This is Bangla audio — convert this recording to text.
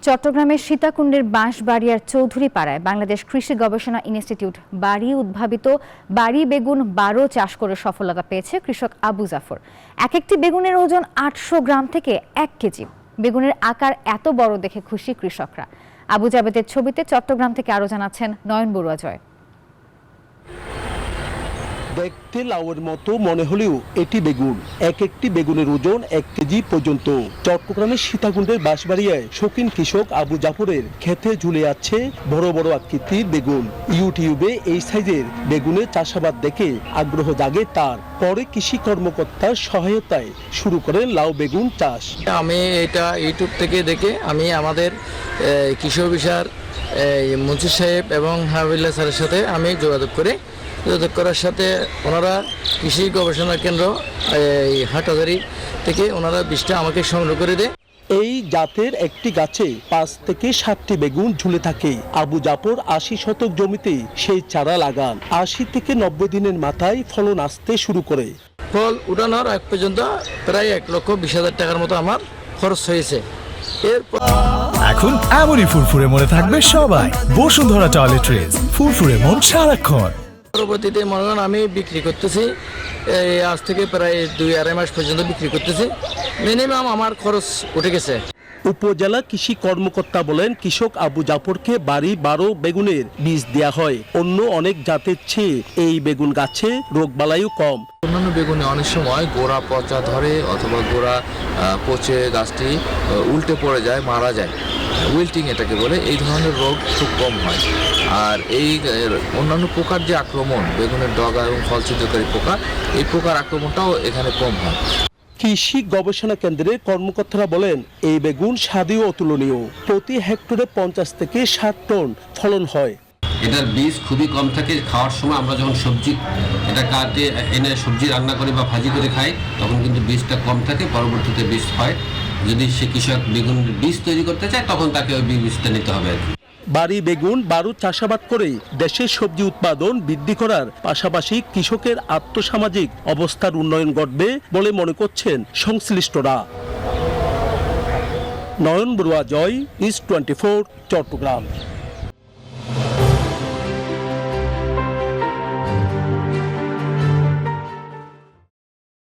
চট্টগ্রামের সীতাকুণ্ডের বাঁশবাড়িয়ার চৌধুরীপাড়ায় বাংলাদেশ কৃষি গবেষণা ইনস্টিটিউট বাড়ি উদ্ভাবিত বাড়ি বেগুন 12 চাষ করে সফলতা পেয়েছে কৃষক আবু জাফর। এক একটি বেগুনের ওজন 800 গ্রাম থেকে 1 কেজি। বেগুনের আকার এত বড় দেখে খুশি কৃষকরা। আবু জাবেদের ছবিতে চট্টগ্রাম থেকে আরো জানাচ্ছেন নয়ন বড়ুয়া জয়। দেখতে লাউয়ের মতো মনে হলেও এটি বেগুন। এক একটি বেগুনের ওজন 1 কেজি পর্যন্ত। চট্টগ্রামের সীতাকুণ্ডের বাঁশবাড়িয়ায় শৌখিন কৃষক আবু জাফরের ক্ষেতে ঝুলে আছে বড় বড় আকৃতির বেগুন। ইউটিউবে এই সাইজের বেগুনের চাষাবাদ দেখে আগ্রহ জাগে তার। পরে কৃষি কর্মকর্তার সহায়তায় শুরু করেন লাউ বেগুন চাষ। আমি এটা ইউটিউব থেকে দেখে আমি আমাদের কৃষি অফিসার মঞ্জুর সাহেব এবং হাবিল্লা স্যারের সাথে আমি যোগাযোগ করার সাথে ওনারা কৃষি গবেষণা কেন্দ্র হাটহাজারী থেকে ওনারা বীজটা আমাকে সংগ্রহ করে দেয়। এই জাতের একটি গাছে 5 থেকে 7টি বেগুন ঝুলে থাকে। আবু জাফর 80 শতক জমিতে সেই চারা লাগান। 80 থেকে 90 দিনের মাথায় ফলন আসতে শুরু করে। ফল উঠানোর এক পর্যন্ত প্রায় 1,20,000 টাকার মতো আমার খরচ হয়েছে। এখন এমনই ফুরফুরে মনে থাকবে সবাই। বসুন্ধরা টয়লেট্রিজ, ফুরফুরে মন সারাক্ষণ। পরবর্তীতে মনে করেন আমি বিক্রি করতেছি, আজ থেকে প্রায় 2-2.5 মাস পর্যন্ত বিক্রি করতেছি। মিনিমাম আমার খরচ উঠে গেছে। উপজেলা কৃষি কর্মকর্তা বলেন, কৃষক আবু জাফরকে বাড়ি 12 বেগুনের বীজ দেয়া হয়। অন্য অনেক জাতের চেয়ে এই বেগুন গাছে রোগবালাইও কম। অন্যান্য বেগুনে অনেক সময় গোড়া পচা ধরে অথবা গোড়া পচে গাছটি উল্টে পড়ে যায়, মারা যায়, উইল্টিং এটাকে বলে। এই ধরনের রোগ খুব কম হয়। আর এই অন্যান্য পোকার যে আক্রমণ, বেগুনের ডগা এবং ফল ছিদ্রকারী পোকা, এই পোকার আক্রমণটাও এখানে কম হয়। কৃষি গবেষণা কেন্দ্রের কর্মকর্তারা বলেন, এই বেগুন স্বাদেও অতুলনীয়। প্রতি হেক্টরে 50 থেকে 60 টন ফলন হয়। এটার বীজ খুবই কম থাকে। খাওয়ার সময় আমরা যখন সবজি এটা কাটে এনে সবজি রান্না করে বা ভাজি করে খাই, তখন কিন্তু বীজটা কম থাকে, পরবর্তীতে বীজ হয়। যদি সে কৃষক বেগুন বীজ তৈরি করতে চায়, তখন তাকে ওই বীজটা নিতে হবে। বাড়ি বেগুন 12 চাষাবাদ করে দেশের সবজি উৎপাদন বৃদ্ধি করার পাশাপাশি কৃষকের আর্থসামাজিক অবস্থার উন্নয়ন ঘটবে বলে মনে করছেন সংশ্লিষ্টরা। নয়ন বড়ুয়া জয়, নিউজ 24, চট্টগ্রাম।